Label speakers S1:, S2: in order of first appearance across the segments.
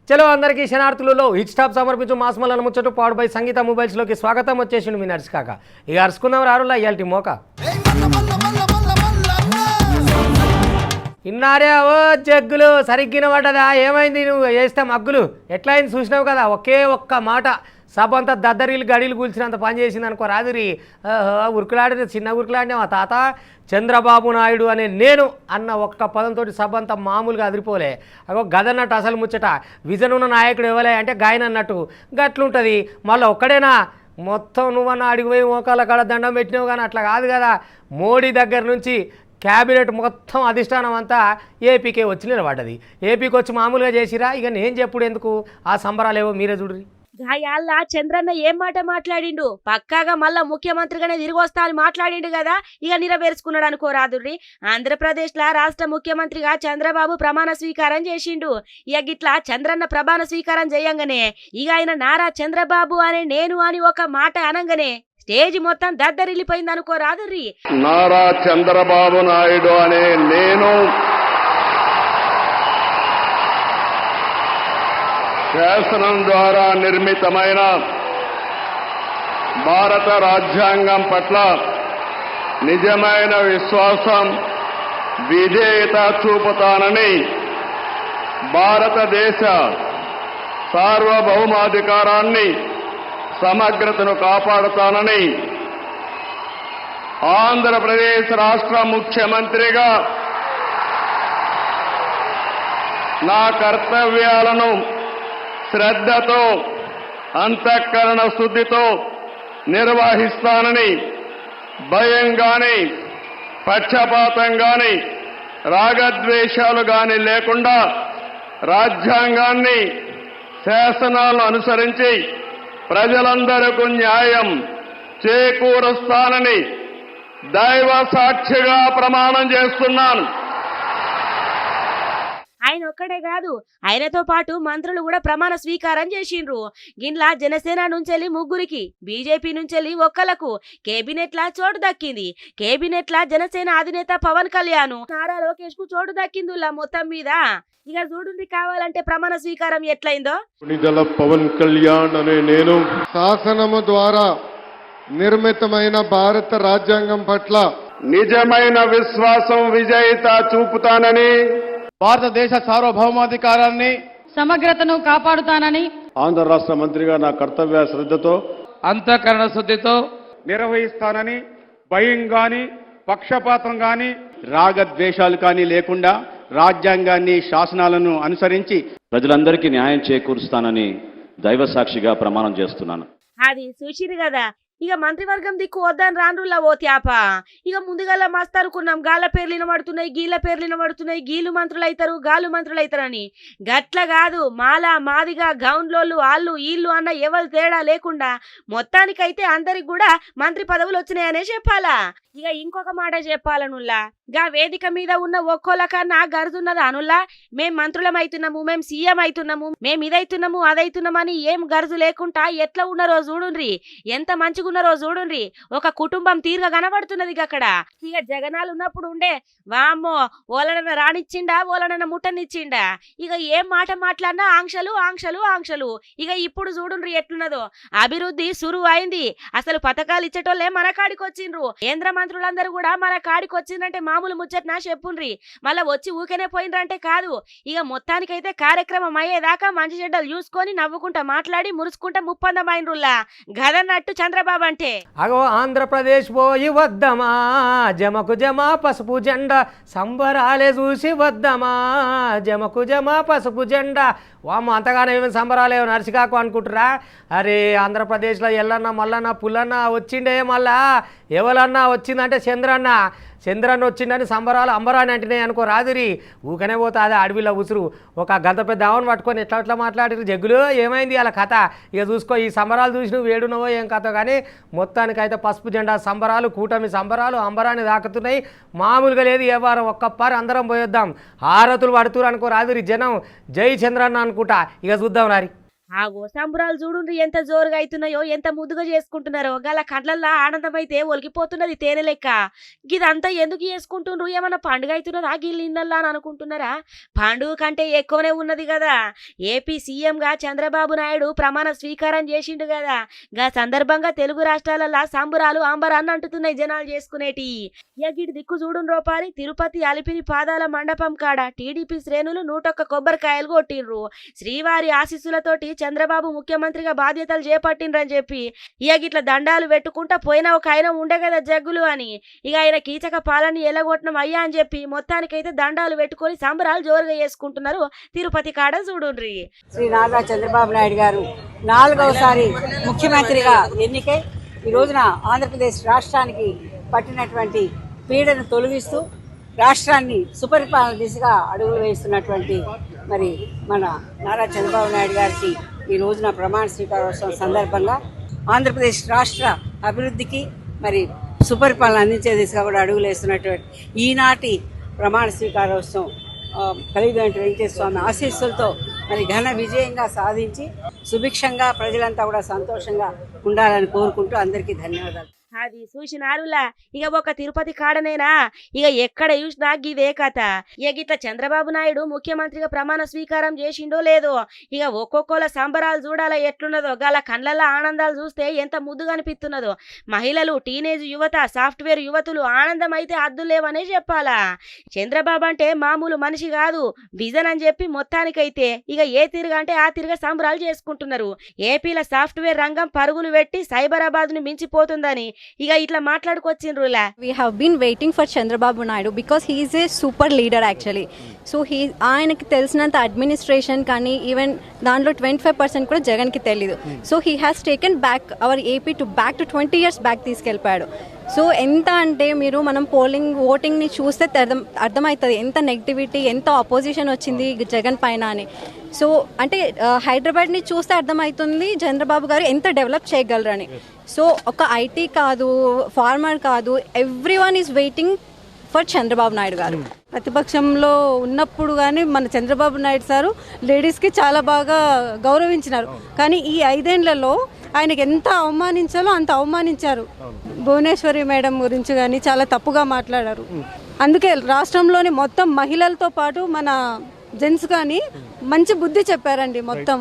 S1: చలో అందరికీ శనార్థులలో హిట్ స్టాప్ సమర్పించు మాస్మలను ముచ్చట పాడు బై సంగీత మొబైల్స్లోకి స్వాగతం వచ్చేసిండు మీ నర్స్ కాక ఇక అరుచుకుందాం రారులా ఇయాల్టి మోక ఇన్నారే ఓ జగ్గులు సరిగ్గిన పడ్డదా ఏమైంది నువ్వు వేస్తే మగ్గులు ఎట్లయింది చూసినావు కదా ఒకే ఒక్క మాట సభ అంతా దద్దరీలు గడీలు కూల్చినంత పని చేసింది అనుకో రాదురి ఉరుకులాడిన చిన్న ఉరుకులాడినా మా తాత చంద్రబాబు నాయుడు అనే నేను అన్న ఒక్క పదంతో సభ అంతా మామూలుగా అదిరిపోలే అగో గదన్నట్టు అసలు ముచ్చట విజన్ ఉన్న నాయకుడు ఇవ్వలే అంటే గాయన అన్నట్టు గట్లుంటుంది మళ్ళీ ఒక్కడేనా మొత్తం నువ్వన్న అడిగిపోయి మోకాళ్ళ కాడ దండం పెట్టినావు కానీ అట్లా కాదు కదా మోడీ దగ్గర నుంచి క్యాబినెట్ మొత్తం అధిష్టానం అంతా ఏపీకే వచ్చి నిలబడ్డది ఏపీకి వచ్చి మామూలుగా చేసిరా ఇక నేను చెప్పుడు ఎందుకు ఆ సంబరాలు ఏవో మీరే చూడ్రి
S2: గాయాల్లా చంద్రన్న ఏం మాట మాట్లాడిండు పక్కాగా మళ్ళా ముఖ్యమంత్రిగానే తిరిగి వస్తా అని మాట్లాడిండు కదా ఇక నెరవేర్చుకున్నాడు అనుకోరాదుర్రి ఆంధ్రప్రదేశ్ లా రాష్ట్ర ముఖ్యమంత్రిగా చంద్రబాబు ప్రమాణ స్వీకారం చేసిండు ఇక గిట్లా చంద్రన్న ప్రమాణ స్వీకారం చేయంగానే ఇక ఆయన నారా చంద్రబాబు అనే నేను అని ఒక మాట అనంగానే స్టేజ్ మొత్తం దద్దరిల్లిపోయింది అనుకోరాదుర్రి
S3: నారా చంద్రబాబు నాయుడు అనే నేను శాసనం ద్వారా నిర్మితమైన భారత రాజ్యాంగం పట్ల నిజమైన విశ్వాసం విధేయత చూపుతానని భారతదేశ సార్వభౌమాధికారాన్ని సమగ్రతను కాపాడుతానని ఆంధ్రప్రదేశ్ రాష్ట్ర ముఖ్యమంత్రిగా నా కర్తవ్యాలను శ్రద్ధతో అంతఃకరణ శుద్ధితో నిర్వహిస్తానని భయం గాని పక్షపాతం గాని రాగద్వేషాలు గాని లేకుండా రాజ్యాంగాన్ని శాసనాలను అనుసరించి ప్రజలందరికీ న్యాయం చేకూరుస్తానని దైవ సాక్షిగా ప్రమాణం చేస్తున్నాను.
S2: ఆయన ఒక్కడే కాదు ఆయనతో పాటు మంత్రులు కూడా ప్రమాణ స్వీకారం చేసిండ్రు గిన్లా జనసేన నుంచెల్లి ముగ్గురికి బీజేపీ నుంచెల్లి ఒక్కలకు కేబినెట్ లా చోటు దక్కింది కేబినెట్ లా జనసేన అధినేత పవన్ కళ్యాణ్ నారా లోకేష్ కు చోటు దక్కిందిలా మొత్తం మీద ఇక చూడుంది కావాలంటే ప్రమాణ స్వీకారం ఎట్లయిందో
S3: నిజల పవన్ కళ్యాణ్ అనే నేను
S4: శాసనము ద్వారా నిర్మితమైన భారత రాజ్యాంగం పట్ల
S3: నిజమైన విశ్వాసం విజేత చూపుతానని
S5: భారతదేశ సార్వభౌమాధికారాన్ని
S6: సమగ్రతను కాపాడుతానని
S3: ఆంధ్ర రాష్ట్ర మంత్రిగా నా కర్తవ్య శ్రద్ధతో
S5: అంతఃకరణ శుద్ధితో
S7: నిర్వహిస్తానని భయం గాని పక్షపాతం గాని
S5: రాగద్వేషాలు కానీ లేకుండా రాజ్యాంగాన్ని శాసనాలను అనుసరించి
S8: ప్రజలందరికీ న్యాయం చేకూరుస్తానని దైవ సాక్షిగా ప్రమాణం చేస్తున్నాను.
S2: అది చూసిరు కదా ఇక మంత్రివర్గం దిక్కు వద్దని రాన్రుల్లా ఓ త్యాప ఇక ముందుగల మస్తు అనుకున్నాం గాళ్ళ పేర్లు వినబడుతున్నాయి గీళ్ళ పేర్లు వినబడుతున్నాయి గీలు మంత్రులు అవుతారు గాలు మంత్రులు అవుతారని గట్ల కాదు మాలా మాదిగా గౌన్లోళ్ళు వాళ్ళు వీళ్ళు అన్న ఎవరు తేడా లేకుండా మొత్తానికైతే అందరికి కూడా మంత్రి పదవులు వచ్చినాయనే చెప్పాలా ఇక ఇంకొక మాట చెప్పాలనుల్లా గా వేదిక మీద ఉన్న ఒక్కోల కన్నా గరుదున్నది అనుల్లా మేం మంత్రులం అవుతున్నాము మేం సీఎం అవుతున్నాము మేం ఇదైతున్నాము అదైతున్నామని ఏం గరుజు లేకుండా ఎట్లా ఉన్నారో చూడుండ్రి ఎంత మంచిగున్నారో చూడుండ్రి ఒక కుటుంబం తీరుగా కనబడుతున్నది అక్కడ ఇక జగనాలు ఉన్నప్పుడు ఉండే వామ్మో ఓలనన్న రానిచ్చిండా ఓలనన్న ముట్టనిచ్చిండా ఇక ఏం మాట మాట్లాడినా ఆంక్షలు ఆంక్షలు ఆంక్షలు ఇక ఇప్పుడు చూడుండ్రి ఎట్లున్నదో అభివృద్ధి సురువు అయింది అసలు పథకాలు ఇచ్చేటోళ్ళే మన కాడికి వచ్చిండ్రు కేంద్ర మంత్రులందరూ కూడా మన కాడికి వచ్చిందంటే మామూలు ముచ్చట్నా చెప్పుండ్రి మళ్ళా వచ్చి ఊకెనే పోయిండ్రంటే కాదు ఇక మొత్తానికైతే కార్యక్రమం అయ్యేదాకా మంచి చెడ్డలు చూసుకొని నవ్వుకుంటా మాట్లాడి మురుసుకుంటా ముప్పందమైనరుల్లా గదన్నట్టు చంద్రబాబు అంటే
S1: అగో ఆంధ్రప్రదేశ్ పోయి వద్దమా జమకు జమా పసుపు జెండా సంబరాలే చూసి వద్దమా జమకు జమా పసుపు జెండా వామ్మ అంతగానే ఏమైనా సంబరాలేమో నర్సికాకు అనుకుంటురా అరే ఆంధ్రప్రదేశ్లో ఎల్లన్నా మల్లన్న పుల్లన్న వచ్చిండే మళ్ళా ఎవరన్నా వచ్చిందంటే చంద్రన్న వచ్చిందని సంబరాలు అంబరాని అంటున్నాయి అనుకో రాదురి ఊకనే పోతా అదే అడవిలో ఉసురు ఒక గంత పెద్ద ఆవును పట్టుకొని ఎట్లా మాట్లాడిరు జగ్గులు ఏమైంది అలా కథ ఇక చూసుకో ఈ సంబరాలు చూసి నువ్వు వేడునవో ఏం కథ కానీ మొత్తానికైతే పసుపు జెండా సంబరాలు కూటమి సంబరాలు అంబరాన్ని దాకుతున్నాయి మామూలుగా లేదు ఏ వారం ఒక్కపారి అందరం పోయొద్దాం హారతులు పడుతురు అనుకో రాదురి జనం జై చంద్రన్న అనుకుంటా ఇక చూద్దాం నారి
S2: ఆగో సంబరాలు చూడుండ్రి ఎంత జోరుగా అవుతున్నాయో, ఎంత ముద్దుగా చేసుకుంటున్నారో. గల కళ్ళల్లో ఆనందం అయితే ఒలికిపోతున్నది తేనె లెక్క. గిదంతా ఎందుకు చేసుకుంటుండ్రు? ఏమన్నా పండుగ అవుతున్నదా గిల్లు ఇన్నల్లా అని అనుకుంటున్నారా? పండుగ కంటే ఎక్కువనే ఉన్నది కదా. ఏపీ సీఎంగా చంద్రబాబు నాయుడు ప్రమాణ స్వీకారం చేసిండు కదా. గా సందర్భంగా తెలుగు రాష్ట్రాలల్లో సంబరాలు అంబరాన్ని అంటున్నాయి జనాలు చేసుకునేటి. గిడి దిక్కు చూడుండ్రో పారి, తిరుపతి అలిపిరి పాదాల మండపం కాడ టీడీపీ శ్రేణులు 101 కొబ్బరికాయలు కొట్టిండ్రు. శ్రీవారి ఆశీస్సులతోటి చంద్రబాబు ముఖ్యమంత్రిగా బాధ్యతలు చేపట్టిండ్రని చెప్పి గిట్ల దండాలు పెట్టుకుంటా పోయిన ఒక ఆయన ఉండే కదా జగ్గులు అని. ఆయన కీచక పాలన ఎలగొట్టడం అయ్యా అని చెప్పి మొత్తానికైతే దండాలు పెట్టుకొని సంబరాలు జోరుగా చేసుకుంటున్నారు తిరుపతి కాడ చూడుండ్రి.
S9: శ్రీ నారా చంద్రబాబు నాయుడు గారు 4వసారి ముఖ్యమంత్రిగా ఎన్నికై ఈ రోజున ఆంధ్రప్రదేశ్ రాష్ట్రానికి పట్టినటువంటి పీడను తొలగిస్తూ రాష్ట్రాన్ని సుపరిపాలన దిశగా అడుగులు వేస్తున్నటువంటి మరి మన నారా చంద్రబాబు నాయుడు గారికి ఈ రోజున ప్రమాణ స్వీకారోత్సవం సందర్భంగా ఆంధ్రప్రదేశ్ రాష్ట్ర అభివృద్ధికి మరి సుపరిపాలన అందించే దిశగా కూడా అడుగులు వేస్తున్నటువంటి ఈనాటి ప్రమాణ స్వీకారోత్సవం కలిగినటువంటి వెంకటేశ్వర స్వామి ఆశీస్సులతో మరి ఘన విజయంగా సాధించి సుభిక్షంగా ప్రజలంతా కూడా సంతోషంగా ఉండాలని కోరుకుంటూ అందరికీ ధన్యవాదాలు.
S2: అది చూసినారులా. ఒక తిరుపతి కాడనేనా, ఎక్కడ చూసినా గిదే కథ. గిట్ల చంద్రబాబు నాయుడు ముఖ్యమంత్రిగా ప్రమాణ స్వీకారం చేసిండో లేదో, ఒక్కొక్కల సంబరాలు చూడాలా ఎట్లున్నదో. గల కళ్ళల్లో ఆనందాలు చూస్తే ఎంత ముద్దుగా అనిపిస్తున్నదో. మహిళలు, టీనేజ్ యువత, సాఫ్ట్వేర్ యువతులు ఆనందం అయితే అద్దులేవనే చెప్పాలా. చంద్రబాబు అంటే మామూలు మనిషి కాదు, విజన్ అని చెప్పి మొత్తానికైతే ఏ తిరుగా అంటే ఆ తిరుగా సంబరాలు చేసుకుంటున్నారు. ఏపీల సాఫ్ట్వేర్ రంగం పరుగులు పెట్టి సైబరాబాద్ ను మించిపోతుందని ఇట్లా మాట్లాడుకొచ్చిండ్రులా.
S10: We have been waiting for Chandrababu Naidu because he is a super leader actually. So ఆయనకి తెలిసినంత అడ్మినిస్ట్రేషన్ కానీ ఈవెన్ దాంట్లో 25% కూడా జగన్కి తెలీదు. So he has taken back our AP to 20 years back తీసుకెళ్ళిపోయాడు. సో ఎంత అంటే మనం ఓటింగ్ని చూస్తే అర్థమవుతుంది ఎంత నెగిటివిటీ, ఎంత ఆపోజిషన్ వచ్చింది జగన్ పైన అని. సో అంటే హైదరాబాద్ని చూస్తే అర్థమవుతుంది చంద్రబాబు గారు ఎంత డెవలప్ చేయగలరని. సో ఒక ఐటీ కాదు, ఫార్మర్ కాదు, everyone is waiting for Chandrababu Naidu గారు.
S9: ప్రతిపక్షంలో ఉన్నప్పుడు కానీ మన చంద్రబాబు నాయుడు సారు లేడీస్కి చాలా బాగా గౌరవించినారు. కానీ ఈ 5 ఏళ్లలో ఆయనకి ఎంత అవమానించాలో అంత అవమానించారు. భువనేశ్వరి మేడం గురించి కానీ చాలా తప్పుగా మాట్లాడారు. అందుకే రాష్ట్రంలోని మొత్తం మహిళలతో పాటు మన జెంట్స్ కానీ మంచి బుద్ధి చెప్పారండి మొత్తం.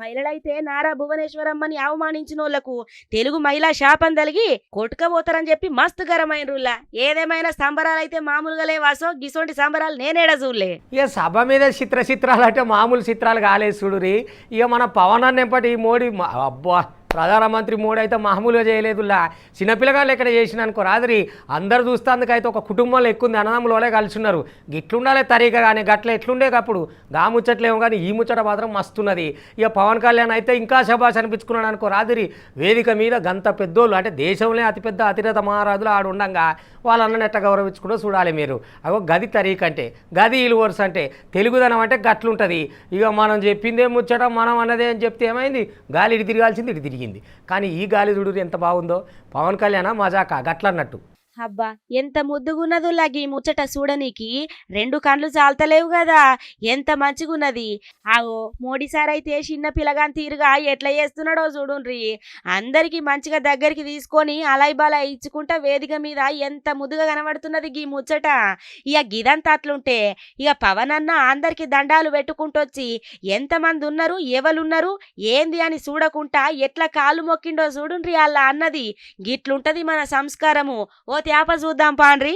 S2: మహిళలైతే నారా భువనేశ్వరమ్మని అవమానించిన వాళ్ళకు తెలుగు మహిళా శాపం తలిగి కొట్టుకపోతారని చెప్పి మస్తు గరమైనరులా. ఏదేమైనా సంబరాలు అయితే మామూలుగా లేవాసో, గిసోంటి సంబరాలు నేనేడ చూడలే.
S1: సభ మీద చిత్రాలు అంటే మామూలు చిత్రాలు కాలేదు చూడురి. మన పవన్ అన్నప్పటి మోడీ అబ్బా ప్రధానమంత్రి మోడీ అయితే మామూలుగా చేయలేదులా. చిన్నపిల్లగాళ్ళు ఎక్కడ చేసిన అనుకో రాత్రి అందరు చూస్తేందుకైతే ఒక కుటుంబంలో ఎక్కువ అన్నదమ్ములే కలిసి ఉన్నారు. గిట్లుండాలి తరీగా కానీ గట్ల ఎట్లుండే అప్పుడు గా ముచ్చట్లేమో కానీ ఈ ముచ్చట మాత్రం మస్తున్నది. పవన్ కళ్యాణ్ అయితే ఇంకా శబాష్ అనిపించుకున్నాడు అనుకో రాత్రి. వేదిక మీద గంత పెద్దోళ్ళు అంటే దేశంలో అతిపెద్ద అతిరథ మహారాజులు ఆడు ఉండంగా వాళ్ళన్న ఎట్ట గౌరవించుకుంటూ చూడాలి మీరు. గది తరీక్ అంటే, గది ఇలు వరుస అంటే, తెలుగుదనం అంటే గట్లుంటుంది. మనం చెప్పిందే ముచ్చట మనం అన్నదే అని చెప్తే ఏమైంది, గాలి ఇటు తిరగాల్సింది ఇటు తిరిగింది. కానీ ఈ గాలి చూడు ఎంత బాగుందో. పవన్ కళ్యాణ్ మజాక గట్లన్నట్టు.
S2: అబ్బా ఎంత ముద్దుగున్నదో లాగి ముచ్చట చూడనీకి 2 కళ్ళు చాలతలేవు కదా. ఎంత మంచిగున్నది. మోడీ సార్ అయితే చిన్న పిల్లగాని తీరుగా ఎట్లా చేస్తున్నాడో చూడుండ్రి. అందరికి మంచిగా దగ్గరికి తీసుకొని అలాయ్ బాలా ఇచ్చుకుంటా వేదిక మీద ఎంత ముద్దుగా కనబడుతున్నది గీ ముచ్చట. గిదంతా అట్లుంటే పవన్ అన్న అందరికి దండాలు పెట్టుకుంటొచ్చి ఎంతమంది ఉన్నారు, ఎవరున్నారు ఏంది అని చూడకుండా ఎట్లా కాళ్ళు మొక్కిండో చూడుండ్రి అలా అన్నది. గిట్లుంటది మన సంస్కారము. ఓ త్యాప చూద్దాం పాండ్రి.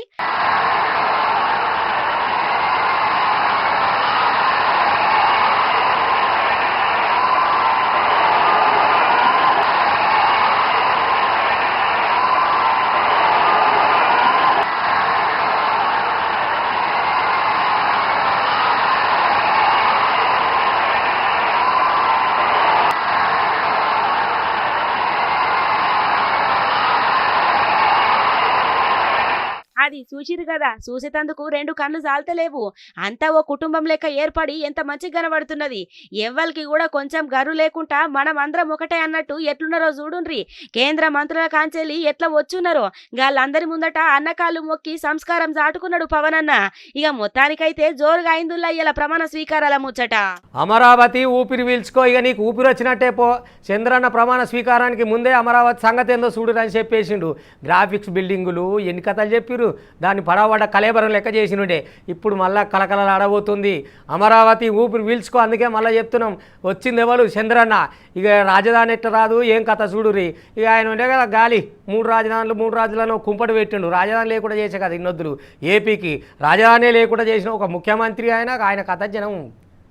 S2: అది చూసిరు కదా, చూసేటందుకు 2 కళ్ళు చాలతలేవు. అంతా ఓ కుటుంబం లెక్క ఏర్పడి ఎంత మంచిగా కనబడుతున్నది. ఎవ్వరికి కూడా కొంచెం గర్రు లేకుండా మనం అందరం ఒకటే అన్నట్టు ఎట్లున్నారో చూడుండ్రి. కేంద్ర మంత్రుల కాంచెల్లి ఎట్లా వచ్చున్నారో వాళ్ళందరి ముందట అన్నకాళ్ళు మొక్కి సంస్కారం చాటుకున్నాడు పవన్ అన్న. ఇక మొత్తానికైతే జోరుగా అయిందుల్లా ఇలా ప్రమాణ స్వీకారాల ముచ్చట.
S1: అమరావతి ఊపిరి పీల్చుకో, ఇక నీకు ఊపిరి వచ్చినట్టే పో. చంద్రన్న ప్రమాణ స్వీకారానికి ముందే అమరావతి సంగతి ఏందో చూడురు అని చెప్పేసిండు. గ్రాఫిక్స్ బిల్డింగులు ఎన్ని కథలు చెప్పిరు, దాన్ని పడవడ కలేబరం లెక్క చేసినుండే. ఇప్పుడు మళ్ళా కలకలలాడబోతుంది అమరావతి ఊపిరి పీల్చుకో. అందుకే మళ్ళీ చెప్తున్నాం, వచ్చింది ఎవరు చంద్రన్న. ఇక రాజధాని ఎట్ట రాదు ఏం కథ చూడురి. ఇక ఆయన ఉండే కదా గాలి 3 రాజధానులు 3 రాజులను కుంపటి పెట్టిండు. రాజధాని లేకుండా చేసే కదా ఇన్నొద్దులు. ఏపీకి రాజధాని లేకుండా చేసిన ఒక ముఖ్యమంత్రి ఆయన కథ జనం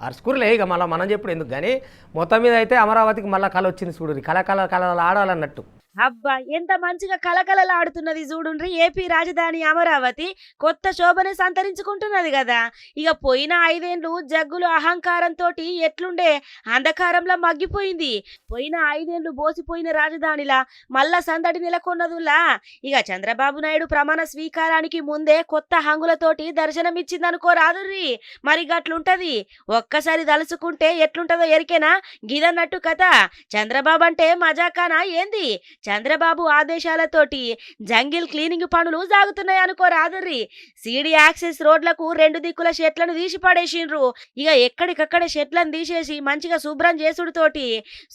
S1: అరుచుకురులే. ఇక మళ్ళీ మనం చెప్పుడు ఎందుకు కానీ మొత్తం మీద అయితే అమరావతికి మళ్ళీ కళ వచ్చింది చూడురి. కళ ఆడాలన్నట్టు.
S2: అబ్బా ఎంత మంచిగా కలకలలాడుతున్నది చూడుండ్రి. ఏపీ రాజధాని అమరావతి కొత్త శోభని సంతరించుకుంటున్నది కదా. ఇక పోయిన 5 ఏళ్ళు జగ్గులు అహంకారంతో ఎట్లుండే అంధకారంలో మగ్గిపోయింది. పోయిన 5 ఏళ్ళు బోసిపోయిన రాజధానిలా మళ్ళా సందడి నెలకొన్నదులా. ఇక చంద్రబాబు నాయుడు ప్రమాణ స్వీకారానికి ముందే కొత్త హంగులతోటి దర్శనమిచ్చిందనుకో రాదుర్రి. మరి గట్లుంటది. ఒక్కసారి తలుచుకుంటే ఎట్లుంటదో ఎరికేనా గిదన్నట్టు కథ. చంద్రబాబు అంటే మజాకానా ఏంది? చంద్రబాబు ఆదేశాలతోటి జంగిల్ క్లీనింగ్ పనులు సాగుతున్నాయి అనుకో రాదుర్రి. సిడి యాక్సెస్ రోడ్లకు 2 దిక్కుల షెట్లను తీసి పడేసిండ్రు. ఇక ఎక్కడికక్కడ షెట్లను తీసేసి మంచిగా శుభ్రం చేసుడుతోటి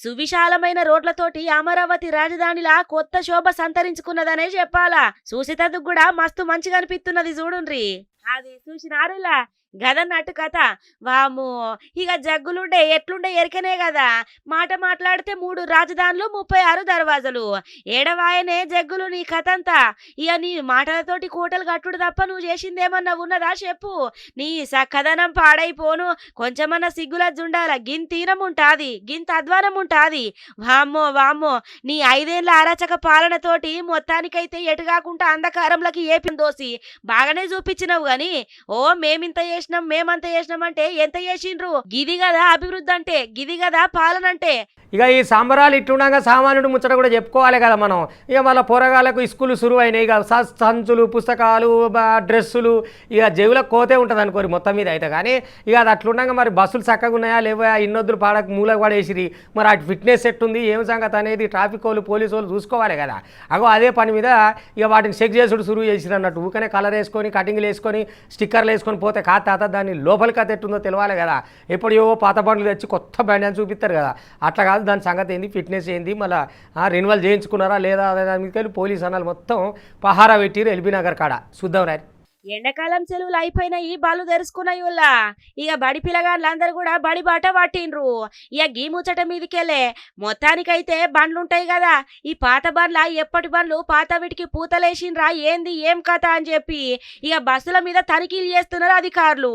S2: సువిశాలమైన రోడ్లతోటి అమరావతి రాజధానిలా కొత్త శోభ సంతరించుకున్నదనే చెప్పాలా. చూసేటందుకు కూడా మస్తు మంచిగా అనిపిస్తున్నది చూడుండ్రి. అది చూసినారులా గదన్నట్టు కథ. వాము ఇక జగ్గులుండే ఎట్లుండే ఎరికనే కదా. మాట మాట్లాడితే 3 రాజధానులు 36 దర్వాజలు. ఏడవాయనే జగ్గులు నీ కథ అంతా. ఇక నీ మాటలతోటి కోటలు కట్టుడు తప్ప నువ్వు చేసిందేమన్నా ఉన్నదా చెప్పు. నీ సక్కదనం పాడైపోను. కొంచెమన్నా సిగ్గులజ్జుండాల. గింతీనం ఉంటాది, గింత అధ్వానం ఉంటాది. వామ్మో నీ 5 ఏళ్ల అరాచక పాలనతోటి మొత్తానికైతే ఎటుగాకుండా అంధకారంలోకి ఏపీ దోసి బాగానే చూపించినవు గాని ఓ మేమంతా చేసినాం అంటే ఎంత చేసిండ్రు. గిది కదా అభివృద్ధి అంటే, గిది కదా పాలన అంటే.
S1: ఇక ఈ సంబరాలు ఇట్లుండగా సామాన్యుడు ముచ్చట కూడా చెప్పుకోవాలి కదా మనం. ఇక మళ్ళీ పోరగాళ్ళకు స్కూలు సురువు అయినాయి. ఇక సంచులు పుస్తకాలు డ్రెస్సులు ఇక జేబులకు కోతే ఉంటుంది అనుకోరు మొత్తం మీద అయితే. కానీ ఇక అది అట్లుండగా మరి బస్సులు చక్కగా ఉన్నాయా లేవా, ఇన్నొద్దులు పాడక మూలకు పడేసిరి. మరి అటు ఫిట్నెస్ సెట్ ఉంది ఏం సంగతి అనేది ట్రాఫిక్ వాళ్ళు పోలీసు వాళ్ళు చూసుకోవాలి కదా. అగో అదే పని మీద ఇక వాటిని చెక్ చేసుడు సురువు చేసిరు అన్నట్టు. ఊకనే కలర్ వేసుకొని కటింగ్లు వేసుకొని స్టిక్కర్లు వేసుకొని పోతే తాత దాన్ని లోపలి కథ ఎట్టుందో తెలియాలి కదా. ఎప్పుడో పాత బండ్లు తెచ్చి కొత్త బండి అని చూపిస్తారు కదా. అట్లా కాదు, దాని సంగతి ఏంది, ఫిట్నెస్ ఏంది, మళ్ళీ రెన్యువల్ చేయించుకున్నారా లేదా అనే దాని మీద పోలీసు అన్నాలు మొత్తం పహారా పెట్టిరు ఎల్బీ నగర్ కాడ. చూద్దాం రా.
S2: ఎండాకాలం సెలవులు అయిపోయినాయి, బళ్ళు తెరుచుకున్నాయి. ఇక బడి పిల్లగాళ్ళందరూ కూడా బడి బాట పట్టిండ్రు. ఇక గీ ముచ్చట మీదకెళ్ళే మొత్తానికైతే బండ్లుంటాయి కదా. ఈ పాత బండ్ల ఎప్పటి బండ్లు పాత వీటికి పూతలేసిండ్రా ఏంది ఏం కథ అని చెప్పి ఇక బస్సుల మీద తనిఖీలు చేస్తున్నారు అధికారులు.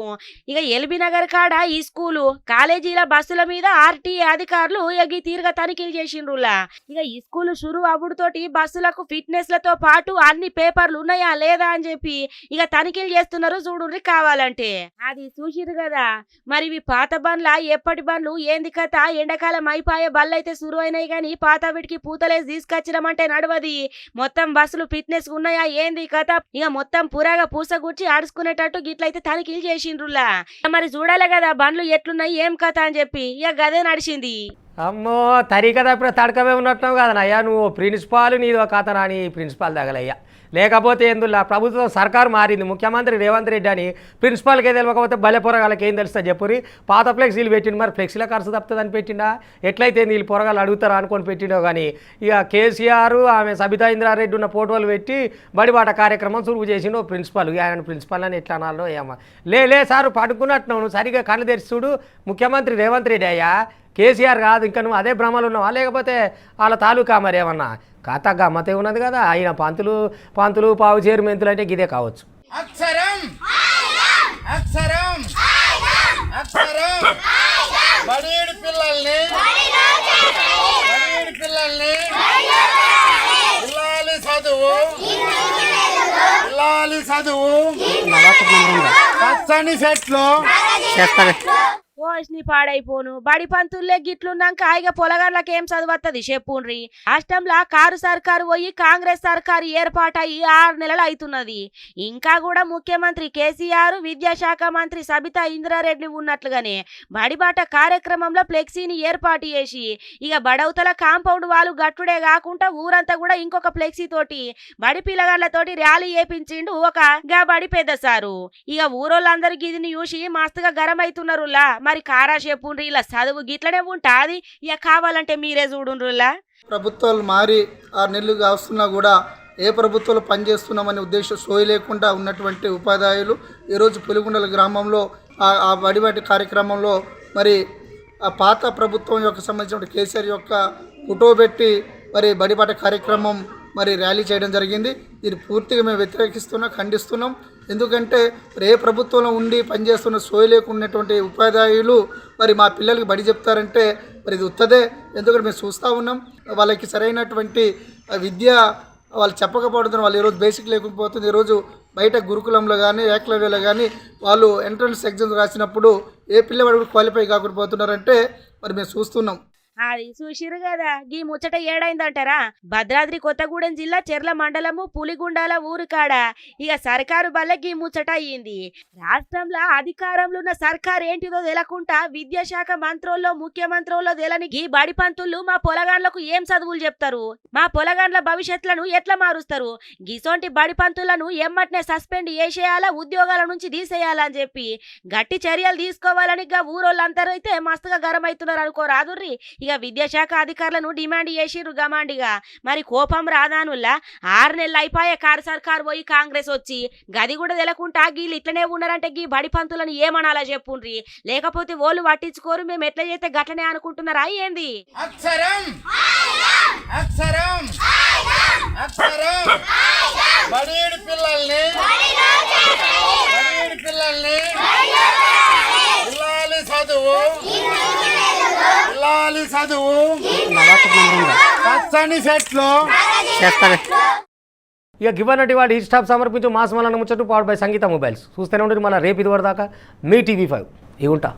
S2: ఇక ఎల్బీ నగర్ కాడ ఈ స్కూలు కాలేజీల బస్సుల మీద ఆర్టీఏ అధికారులు ఇక తీరుగా తనిఖీలు చేసిండ్రులా. ఇక ఈ స్కూలు షురు అవ్వడుతోటి బస్సులకు ఫిట్నెస్ లతో పాటు అన్ని పేపర్లు ఉన్నాయా లేదా అని చెప్పి ఇక తనిఖీలు చేస్తున్నారు చూడుండ్రి కావాలంటే. అది చూసిరు కదా. మరి ఇవి పాత బండ్ల ఎప్పటి బండ్లు ఏంది కథ. ఎండాకాలం అయిపోయే బళ్ళు అయితే సురు అయినాయి కానీ పాత వీటికి పూతలేసి తీసుకొచ్చినామంటే నడవది. మొత్తం బస్సులు ఫిట్నెస్ ఉన్నాయా ఏంది కథ. ఇక మొత్తం పురాగా పూసగుచ్చి ఆడుచుకునేటట్టు గిట్లయితే తనిఖీలు చేసిండ్రులా. మరి చూడాలి కదా బండ్లు ఎట్లున్నాయి ఏం కథ అని చెప్పి ఇక గదే నడిచింది.
S1: అమ్మో తరి కదా ఇప్పుడు తడకమే ఉన్నట్టున్నావు కదా అయ్యా. నువ్వు ప్రిన్సిపాల్ నీదో కథ రాని ప్రిన్సిపాల్ తగలయ్యా. లేకపోతే ఎందులా ప్రభుత్వం సర్కారు మారింది, ముఖ్యమంత్రి రేవంత్ రెడ్డి అని ప్రిన్సిపాల్కి తెలియకపోతే భలే పొరగాళ్ళకి ఏం తెలుస్తా చెప్పురి. పాత ఫ్లెక్సీలు పెట్టిండు, మరి ఫ్లెక్సీల ఖర్చు తప్పుతుందని పెట్టిండా ఎట్లయితే వీళ్ళు పొరగాళ్ళు అడుగుతారా అనుకొని పెట్టిండో. కానీ ఇక కేసీఆర్ ఆమె సబితా ఇంద్రారెడ్డి ఉన్న ఫోటోలు పెట్టి బడిబాట కార్యక్రమం సురువు చేసిండు ప్రిన్సిపాల్. ఆయన ప్రిన్సిపాల్ అని ఎట్లా అనాలో ఏమో. లే సారు పడుకున్నట్టున్నావు నువ్వు, సరిగా కళ్ళు తెరిచి చూడు. ముఖ్యమంత్రి రేవంత్ రెడ్డి అయ్యా, కేసీఆర్ కాదు. ఇంకా నువ్వు అదే భ్రమలు ఉన్నావా లేకపోతే వాళ్ళ తాలూకా మరి ఏమన్నా కథ గమ్మతే ఉన్నది కదా. ఆయన పంతులు పావు చేరు మెంతులు అంటే గిదే కావచ్చు.
S11: అక్షరం అక్షరం అక్షరం బడేడు పిల్లల్ని పిల్లాలి చదువు పచ్చని చెట్లు
S2: ఓష్ని పాడైపోను బడి పంతుల్లే గిట్లున్నాక హాయిగా పొలగాళ్ళకేం చదువుతుంది చెప్పుండ్రి. రాష్ట్రంలో కారు సర్కారు పోయి కాంగ్రెస్ సర్కారు ఏర్పాటయ్యి 6 నెలలు అవుతున్నది. ఇంకా కూడా ముఖ్యమంత్రి కేసీఆర్, విద్యాశాఖ మంత్రి సబితా ఇంద్రారెడ్డి ఉన్నట్లుగానే బడిబాట కార్యక్రమంలో ఫ్లెక్సీని ఏర్పాటు చేసి ఇక బడవుతల కాంపౌండ్ వాళ్ళు గట్టుడే కాకుండా ఊరంతా కూడా ఇంకొక ఫ్లెక్సీ తోటి బడి పిల్లగాళ్లతోటి ర్యాలీ చేపించిండు ఒక గా బడి పెద్ద సారు. ఇక ఊరోళ్ళందరికీ ఇది చూసి మస్తుగా గరం అవుతున్నారులా. మరి కారా చెప్పుండ్రి ఇలా చదువు గిట్లనే ఉంటాది. ఇక కావాలంటే మీరే చూడుండ్రులా.
S12: ప్రభుత్వాలు మారి 6 నెలలు కాస్తున్నా కూడా ఏ ప్రభుత్వాలు పనిచేస్తున్నామనే ఉద్దేశం సోయి లేకుండా ఉన్నటువంటి ఉపాధ్యాయులు ఈరోజు పులిగుండల గ్రామంలో ఆ బడిబాటి కార్యక్రమంలో మరి ఆ పాత ప్రభుత్వం యొక్క సంబంధించిన కేసీఆర్ యొక్క ఫోటో పెట్టి మరి బడిబాట కార్యక్రమం మరి ర్యాలీ చేయడం జరిగింది. దీన్ని పూర్తిగా మేము వ్యతిరేకిస్తున్నాం, ఖండిస్తున్నాం. ఎందుకంటే మరి ఏ ప్రభుత్వంలో ఉండి పనిచేస్తున్న సోయి లేకున్నటువంటి ఉపాధ్యాయులు మరి మా పిల్లలకి బడి చెప్తారంటే మరి ఇది ఉత్తదే. ఎందుకంటే మేము చూస్తూ ఉన్నాం వాళ్ళకి సరైనటువంటి విద్య వాళ్ళు చెప్పకపోవడం వాళ్ళు ఈరోజు బేసిక్ లేకపోతుంది. ఈరోజు బయట గురుకులంలో కానీ ఏకలవ్యలో కానీ వాళ్ళు ఎంట్రన్స్ ఎగ్జామ్స్ రాసినప్పుడు ఏ పిల్లవాడు క్వాలిఫై కాకుండా పోతున్నారంటే మరి మేము చూస్తున్నాం.
S2: అది చూసిరు కదా. గీ ముచ్చట ఏడైందంటారా? భద్రాద్రి కొత్తగూడెం జిల్లా చెర్ల మండలము పులిగుండాల ఊరు కాడ ఇక సర్కారు బల్ల గీ ముచ్చట అయ్యింది. రాష్ట్రంలో అధికారంలో ఉన్న సర్కారు ఏంటిదో తెలకుండా విద్యాశాఖ మంత్రుల్లో ముఖ్యమంత్రుల్లో తెలని గీ బడి పంతులు మా పొలగాండ్లకు ఏం చదువులు చెప్తారు, మా పొలగాండ్ల భవిష్యత్తులను ఎట్లా మారుస్తారు? గిసోంటి బడి పంతులను ఎమ్మటనే సస్పెండ్ చేసేయాలా, ఉద్యోగాల నుంచి తీసేయాలని చెప్పి గట్టి చర్యలు తీసుకోవాలని ఊరోళ్ళందరూ అయితే మస్తుగా గరం అవుతున్నారు అనుకోరాదుర్రి. ఇక విద్యాశాఖ అధికారులను డిమాండ్ చేసిర్రు గమాండిగా. మరి కోపం రాదానుల్లా 6 నెలలు అయిపోయే కారు సర్కారు పోయి కాంగ్రెస్ వచ్చి గది కూడా తెలకుంటా గీళ్ళు ఇట్లనే ఉన్నారంటే గీ బడి పంతులను ఏమనాలా చెప్పుండ్రి. లేకపోతే ఓళ్ళు పట్టించుకోరు, మేము ఎట్లా చేస్తే గట్లనే అనుకుంటున్నారా ఏంది?
S11: అక్షరం అక్షరం అక్షరం బడీడి పిల్లల్ని పిల్లాలి చదువు పిల్లాలి చదువు పచ్చని చెట్లు.
S1: ఇక గివన్నటి వాడి హిట్ స్టాప్ సమర్పించు మాస్ మలన ముచ్చట్టు పవర్డ్ బై సంగీత మొబైల్స్. చూస్తూనే ఉండరు మళ్ళీ రేపు ఇది వరదాకా మీ TV5 ఇగుంటా.